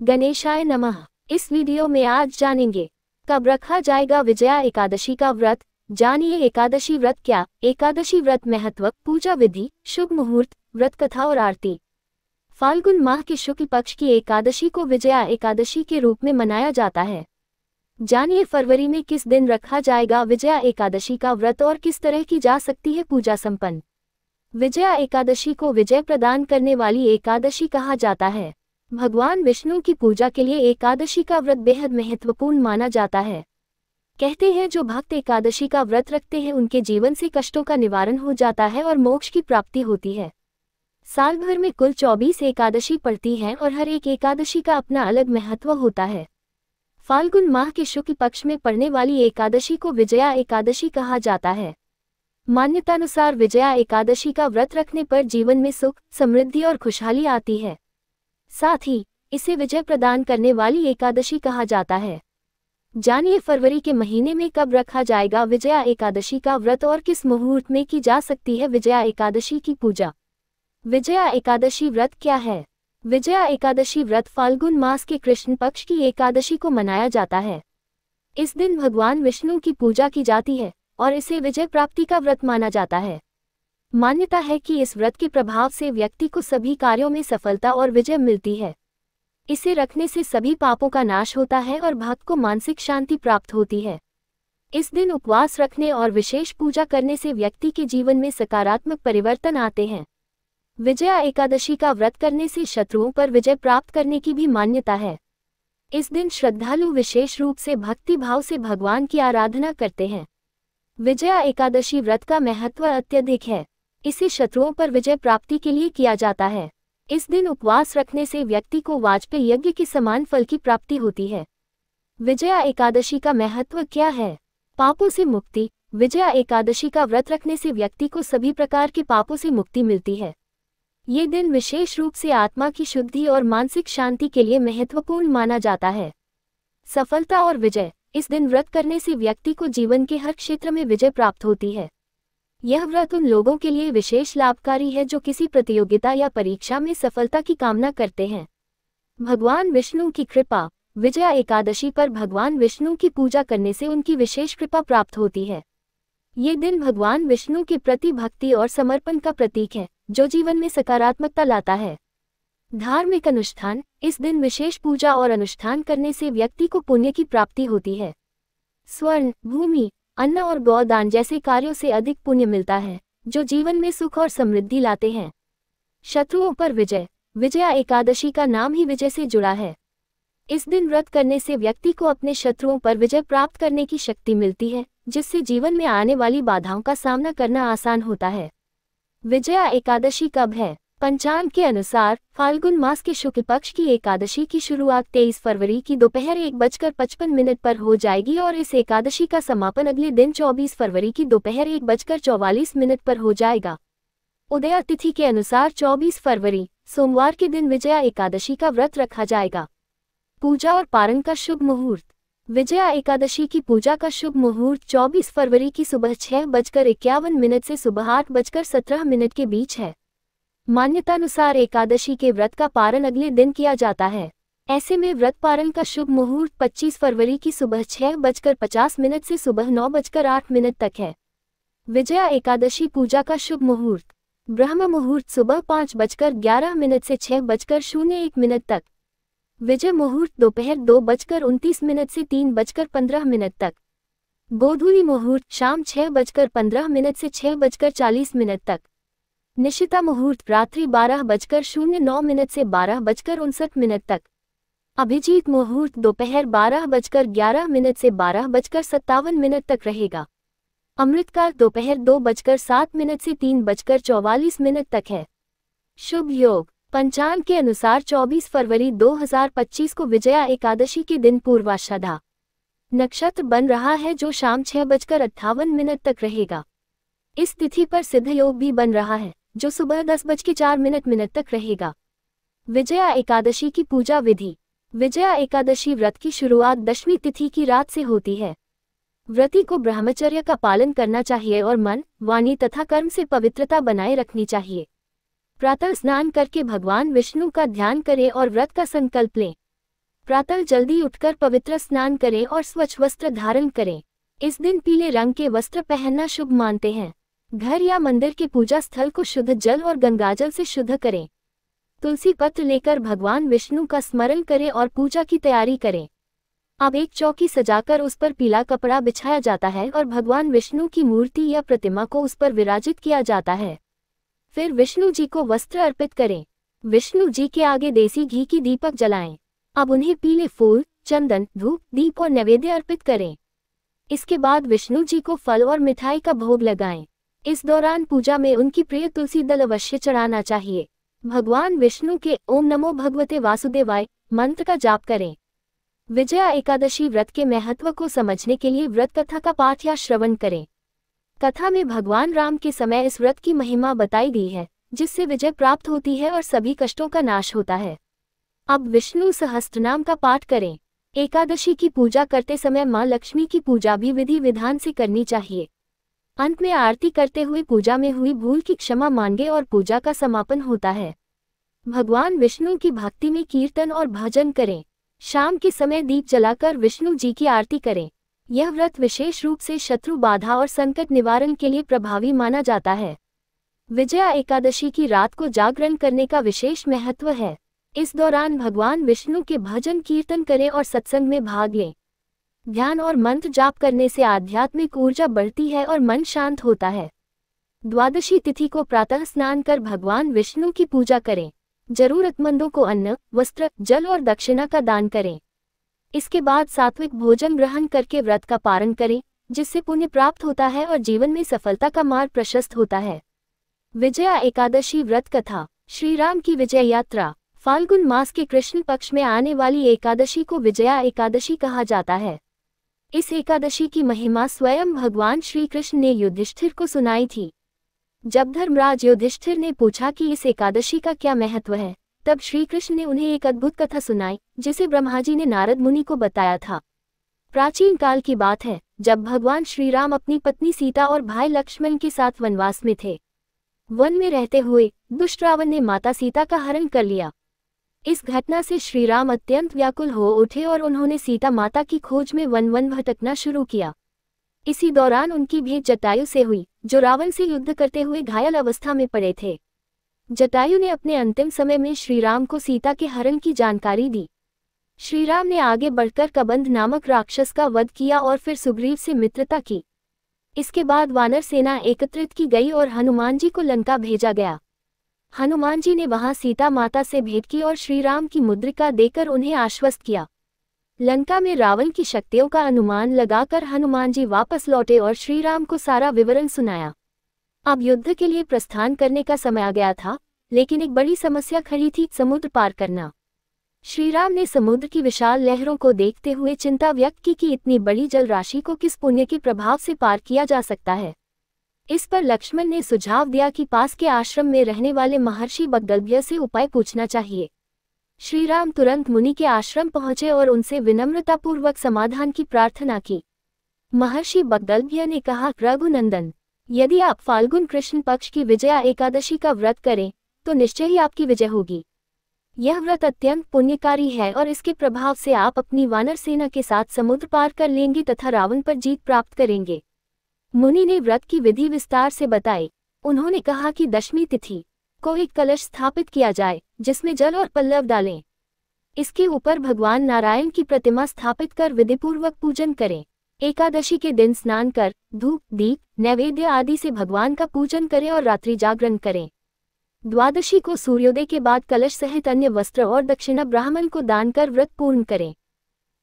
गणेशाय नमः। इस वीडियो में आज जानेंगे कब रखा जाएगा विजया एकादशी का व्रत। जानिए एकादशी व्रत क्या, एकादशी व्रत महत्व, पूजा विधि, शुभ मुहूर्त, व्रत कथा और आरती। फाल्गुन माह के शुक्ल पक्ष की एकादशी को विजया एकादशी के रूप में मनाया जाता है। जानिए फरवरी में किस दिन रखा जाएगा विजया एकादशी का व्रत और किस तरह की जा सकती है पूजा संपन्न। विजया एकादशी को विजय प्रदान करने वाली एकादशी कहा जाता है। भगवान विष्णु की पूजा के लिए एकादशी का व्रत बेहद महत्वपूर्ण माना जाता है। कहते हैं जो भक्त एकादशी का व्रत रखते हैं उनके जीवन से कष्टों का निवारण हो जाता है और मोक्ष की प्राप्ति होती है। साल भर में कुल 24 एकादशी पड़ती हैं और हर एक एकादशी का अपना अलग महत्व होता है। फाल्गुन माह के शुक्ल पक्ष में पड़ने वाली एकादशी को विजया एकादशी कहा जाता है। मान्यतानुसार विजया एकादशी का व्रत रखने पर जीवन में सुख, समृद्धि और खुशहाली आती है। साथ ही इसे विजय प्रदान करने वाली एकादशी कहा जाता है। जानिए फरवरी के महीने में कब रखा जाएगा विजया एकादशी का व्रत और किस मुहूर्त में की जा सकती है विजया एकादशी की पूजा। विजया एकादशी व्रत क्या है? विजया एकादशी व्रत फाल्गुन मास के कृष्ण पक्ष की एकादशी को मनाया जाता है। इस दिन भगवान विष्णु की पूजा की जाती है और इसे विजय प्राप्ति का व्रत माना जाता है। मान्यता है कि इस व्रत के प्रभाव से व्यक्ति को सभी कार्यों में सफलता और विजय मिलती है। इसे रखने से सभी पापों का नाश होता है और भक्त को मानसिक शांति प्राप्त होती है। इस दिन उपवास रखने और विशेष पूजा करने से व्यक्ति के जीवन में सकारात्मक परिवर्तन आते हैं। विजया एकादशी का व्रत करने से शत्रुओं पर विजय प्राप्त करने की भी मान्यता है। इस दिन श्रद्धालु विशेष रूप से भक्ति भाव से भगवान की आराधना करते हैं। विजया एकादशी व्रत का महत्व अत्यधिक है। इसे शत्रुओं पर विजय प्राप्ति के लिए किया जाता है। इस दिन उपवास रखने से व्यक्ति को वाजपेय यज्ञ के समान फल की प्राप्ति होती है। विजया एकादशी का महत्व क्या है? पापों से मुक्ति। विजया एकादशी का व्रत रखने से व्यक्ति को सभी प्रकार के पापों से मुक्ति मिलती है। ये दिन विशेष रूप से आत्मा की शुद्धि और मानसिक शांति के लिए महत्वपूर्ण माना जाता है। सफलता और विजय। इस दिन व्रत करने से व्यक्ति को जीवन के हर क्षेत्र में विजय प्राप्त होती है। यह व्रत उन लोगों के लिए विशेष लाभकारी है जो किसी प्रतियोगिता या परीक्षा में सफलता की कामना करते हैं। भगवान विष्णु की कृपा। विजया एकादशी पर भगवान विष्णु की पूजा करने से उनकी विशेष कृपा प्राप्त होती है। ये दिन भगवान विष्णु के प्रति भक्ति और समर्पण का प्रतीक है जो जीवन में सकारात्मकता लाता है। धार्मिक अनुष्ठान। इस दिन विशेष पूजा और अनुष्ठान करने से व्यक्ति को पुण्य की प्राप्ति होती है। स्वर्ण, भूमि, अन्न और गौदान जैसे कार्यों से अधिक पुण्य मिलता है जो जीवन में सुख और समृद्धि लाते हैं। शत्रुओं पर विजय। विजया एकादशी का नाम ही विजय से जुड़ा है। इस दिन व्रत करने से व्यक्ति को अपने शत्रुओं पर विजय प्राप्त करने की शक्ति मिलती है जिससे जीवन में आने वाली बाधाओं का सामना करना आसान होता है। विजया एकादशी कब है? पंचांग के अनुसार फाल्गुन मास के शुक्ल पक्ष की एकादशी की शुरुआत 23 फरवरी की दोपहर 1:55 पर हो जाएगी और इस एकादशी का समापन अगले दिन 24 फरवरी की दोपहर 1:44 पर हो जाएगा। उदया तिथि के अनुसार 24 फरवरी सोमवार के दिन विजया एकादशी का व्रत रखा जाएगा। पूजा और पारण का शुभ मुहूर्त। विजया एकादशी की पूजा का शुभ मुहूर्त 24 फरवरी की सुबह 6:51 से सुबह 8:17 के बीच है। मान्यतानुसार एकादशी के व्रत का पारण अगले दिन किया जाता है। ऐसे में व्रत पारण का शुभ मुहूर्त 25 फरवरी की सुबह 6:50 से सुबह 9:08 तक है। विजया एकादशी पूजा का शुभ मुहूर्त। ब्रह्म मुहूर्त सुबह 5:11 से 6:01 तक। विजय मुहूर्त दोपहर 2:29 से 3:15 तक। गोधूली मुहूर्त शाम 6:15 से 6:40 तक। निशिता मुहूर्त रात्रि 12:09 से 12:59 तक। अभिजीत मुहूर्त दोपहर 12:11 से 12:57 तक रहेगा। अमृतकाल दोपहर 2:07 से 3:44 तक है। शुभ योग। पंचांग के अनुसार 24 फरवरी 2025 को विजया एकादशी के दिन पूर्वाषाढ़ा नक्षत्र बन रहा है जो शाम 6:58 तक रहेगा। इस तिथि पर सिद्ध योग भी बन रहा है जो सुबह 10:04 तक रहेगा। विजया एकादशी की पूजा विधि। विजया एकादशी व्रत की शुरुआत दशमी तिथि की रात से होती है। व्रती को ब्रह्मचर्य का पालन करना चाहिए और मन, वाणी तथा कर्म से पवित्रता बनाए रखनी चाहिए। प्रातः स्नान करके भगवान विष्णु का ध्यान करें और व्रत का संकल्प लें। प्रातः जल्दी उठकर पवित्र स्नान करें और स्वच्छ वस्त्र धारण करें। इस दिन पीले रंग के वस्त्र पहनना शुभ मानते हैं। घर या मंदिर के पूजा स्थल को शुद्ध जल और गंगाजल से शुद्ध करें। तुलसी पत्र लेकर भगवान विष्णु का स्मरण करें और पूजा की तैयारी करें। अब एक चौकी सजाकर उस पर पीला कपड़ा बिछाया जाता है और भगवान विष्णु की मूर्ति या प्रतिमा को उस पर विराजित किया जाता है। फिर विष्णु जी को वस्त्र अर्पित करें। विष्णु जी के आगे देसी घी की दीपक जलाएं। अब उन्हें पीले फूल, चंदन, धूप, दीप और नैवेद्य अर्पित करें। इसके बाद विष्णु जी को फल और मिठाई का भोग लगाएं। इस दौरान पूजा में उनकी प्रिय तुलसी दल अवश्य चढ़ाना चाहिए। भगवान विष्णु के ओम नमो भगवते वासुदेवाय मंत्र का जाप करें। विजया एकादशी व्रत के महत्व को समझने के लिए व्रत कथा का पाठ या श्रवण करें। कथा में भगवान राम के समय इस व्रत की महिमा बताई गई है, जिससे विजय प्राप्त होती है और सभी कष्टों का नाश होता है। अब विष्णु सहस्त्रनाम का पाठ करें। एकादशी की पूजा करते समय मां लक्ष्मी की पूजा भी विधि विधान से करनी चाहिए। अंत में आरती करते हुए पूजा में हुई भूल की क्षमा मांगे और पूजा का समापन होता है। भगवान विष्णु की भक्ति में कीर्तन और भजन करें। शाम के समय दीप जलाकर विष्णु जी की आरती करें। यह व्रत विशेष रूप से शत्रु बाधा और संकट निवारण के लिए प्रभावी माना जाता है। विजया एकादशी की रात को जागरण करने का विशेष महत्व है। इस दौरान भगवान विष्णु के भजन कीर्तन करें और सत्संग में भाग लें। ध्यान और मंत्र जाप करने से आध्यात्मिक ऊर्जा बढ़ती है और मन शांत होता है। द्वादशी तिथि को प्रातः स्नान कर भगवान विष्णु की पूजा करें। जरूरतमंदों को अन्न, वस्त्र, जल और दक्षिणा का दान करें। इसके बाद सात्विक भोजन ग्रहण करके व्रत का पारण करें, जिससे पुण्य प्राप्त होता है और जीवन में सफलता का मार्ग प्रशस्त होता है। विजया एकादशी व्रत कथा। श्री राम की विजय यात्रा। फाल्गुन मास के कृष्ण पक्ष में आने वाली एकादशी को विजया एकादशी कहा जाता है। इस एकादशी की महिमा स्वयं भगवान श्री कृष्ण ने युधिष्ठिर को सुनाई थी। जब धर्मराज युधिष्ठिर ने पूछा कि इस एकादशी का क्या महत्व है, तब श्री कृष्ण ने उन्हें एक अद्भुत कथा सुनाई, जिसे ब्रह्मा जी ने नारद मुनि को बताया था। प्राचीन काल की बात है, जब भगवान श्री राम अपनी पत्नी सीता और भाई लक्ष्मण के साथ वनवास में थे। वन में रहते हुए दुष्ट रावण ने माता सीता का हरण कर लिया। इस घटना से श्री राम अत्यंत व्याकुल हो उठे और उन्होंने सीता माता की खोज में वन वन भटकना शुरू किया। इसी दौरान उनकी भेंट जटायु से हुई, जो रावण से युद्ध करते हुए घायल अवस्था में पड़े थे। जटायु ने अपने अंतिम समय में श्री राम को सीता के हरण की जानकारी दी। श्री राम ने आगे बढ़कर कबंध नामक राक्षस का वध किया और फिर सुग्रीव से मित्रता की। इसके बाद वानर सेना एकत्रित की गई और हनुमान जी को लंका भेजा गया। हनुमान जी ने वहां सीता माता से भेंट की और श्री राम की मुद्रिका देकर उन्हें आश्वस्त किया। लंका में रावण की शक्तियों का अनुमान लगाकर हनुमान जी वापस लौटे और श्री राम को सारा विवरण सुनाया। अब युद्ध के लिए प्रस्थान करने का समय आ गया था, लेकिन एक बड़ी समस्या खड़ी थी, समुद्र पार करना। श्री राम ने समुद्र की विशाल लहरों को देखते हुए चिंता व्यक्त की कि इतनी बड़ी जल राशि को किस पुण्य के प्रभाव से पार किया जा सकता है। इस पर लक्ष्मण ने सुझाव दिया कि पास के आश्रम में रहने वाले महर्षि बग्गलभ्य से उपाय पूछना चाहिए। श्री राम तुरंत मुनि के आश्रम पहुंचे और उनसे विनम्रतापूर्वक समाधान की प्रार्थना की। महर्षि बग्गलभ्य ने कहा, रघुनंदन, यदि आप फाल्गुन कृष्ण पक्ष की विजया एकादशी का व्रत करें तो निश्चय ही आपकी विजय होगी। यह व्रत अत्यंत पुण्यकारी है और इसके प्रभाव से आप अपनी वानर सेना के साथ समुद्र पार कर लेंगे तथा रावण पर जीत प्राप्त करेंगे। मुनि ने व्रत की विधि विस्तार से बताई। उन्होंने कहा कि दशमी तिथि को एक कलश स्थापित किया जाए, जिसमें जल और पल्लव डालें। इसके ऊपर भगवान नारायण की प्रतिमा स्थापित कर विधिपूर्वक पूजन करें। एकादशी के दिन स्नान कर धूप, दीप, नैवेद्य आदि से भगवान का पूजन करें और रात्रि जागरण करें। द्वादशी को सूर्योदय के बाद कलश सहित अन्य वस्त्र और दक्षिणा ब्राह्मण को दान कर व्रत पूर्ण करें।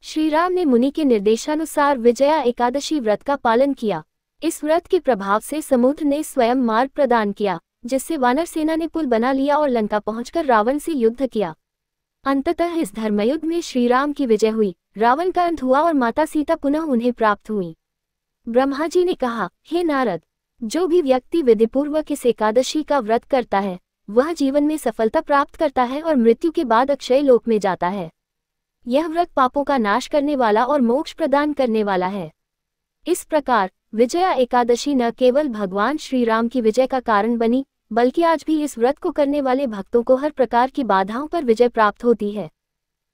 श्री राम ने मुनि के निर्देशानुसार विजया एकादशी व्रत का पालन किया। इस व्रत के प्रभाव से समुद्र ने स्वयं मार्ग प्रदान किया, जिससे वानर सेना ने पुल बना लिया और लंका पहुंचकर रावण से युद्ध किया। अंततः इस धर्मयुद्ध में श्री राम की विजय हुई, रावण का अंत हुआ और माता सीता पुनः उन्हें प्राप्त हुई। ब्रह्मा जी ने कहा, हे नारद, जो भी व्यक्ति विधिपूर्वक इस एकादशी का व्रत करता है, वह जीवन में सफलता प्राप्त करता है और मृत्यु के बाद अक्षय लोक में जाता है। यह व्रत पापों का नाश करने वाला और मोक्ष प्रदान करने वाला है। इस प्रकार विजया एकादशी न केवल भगवान श्री राम की विजय का कारण बनी, बल्कि आज भी इस व्रत को करने वाले भक्तों को हर प्रकार की बाधाओं पर विजय प्राप्त होती है।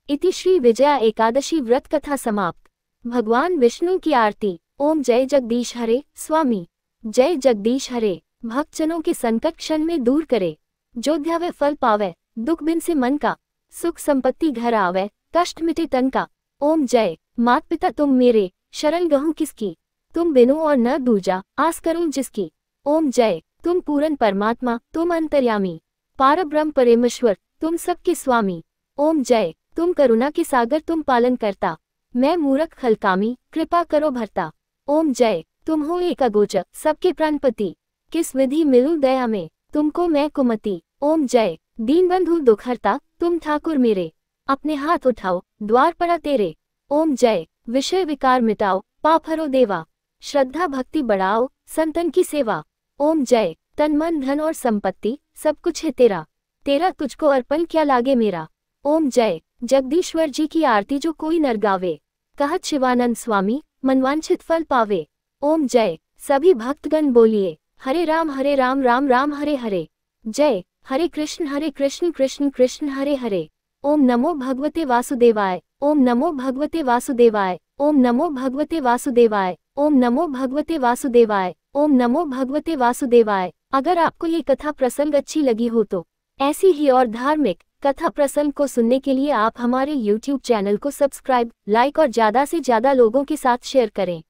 इति श्री विजया एकादशी व्रत कथा समाप्त। भगवान विष्णु की आरती। ओम जय जगदीश हरे। स्वामी जय जगदीश हरे। भक्तजनों के संकट क्षण में दूर करे, जो ध्यावे फल पावे, दुख बिन से मन का, सुख संपत्ति घर आवे, कष्ट मिटे तन का। ओम जय। मात पिता तुम मेरे, शरण गहूँ किसकी, तुम बिनु और न दूजा, आस करूं जिसकी। ओम जय। तुम पूर्ण परमात्मा, तुम अंतर्यामी, पारब्रह्म परमेश्वर, तुम सबके स्वामी। ओम जय। तुम करुणा के सागर, तुम पालन करता, मैं मूर्ख खलकामी, कृपा करो भरता। ओम जय। तुम हो एक अगोचर, सबके प्राणपति, किस विधि मिलूं दया में, तुमको मैं कुमति। ओम जय। दीनबंधु दुखहर्ता, तुम ठाकुर मेरे, अपने हाथ उठाओ, द्वार पड़ा तेरे। ओम जय। विषय विकार मिटाओ, पाप हरो देवा, श्रद्धा भक्ति बढ़ाओ, संतन की सेवा। ओम जय। तन मन धन और संपत्ति, सब कुछ है तेरा, तेरा तुझको अर्पण क्या लागे मेरा। ओम जय। जगदीश्वर जी की आरती जो कोई नर गावे, कहत शिवानंद स्वामी, मनवांछित फल पावे। ओम जय। सभी भक्तगण बोलिए, हरे राम राम राम हरे हरे। जय। हरे कृष्ण कृष्ण कृष्ण हरे हरे। ओम नमो भगवते वासुदेवाय। ओम नमो भगवते वासुदेवाय। ओम नमो भगवते वासुदेवाय। ओम नमो भगवते वासुदेवाय। ओम नमो भगवते वासुदेवाय। अगर आपको ये कथा प्रसंग अच्छी लगी हो तो ऐसी ही और धार्मिक कथा प्रसंग को सुनने के लिए आप हमारे YouTube चैनल को सब्सक्राइब, लाइक और ज़्यादा से ज़्यादा लोगों के साथ शेयर करें।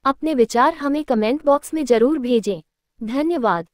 अपने विचार हमें कमेंट बॉक्स में जरूर भेजें। धन्यवाद।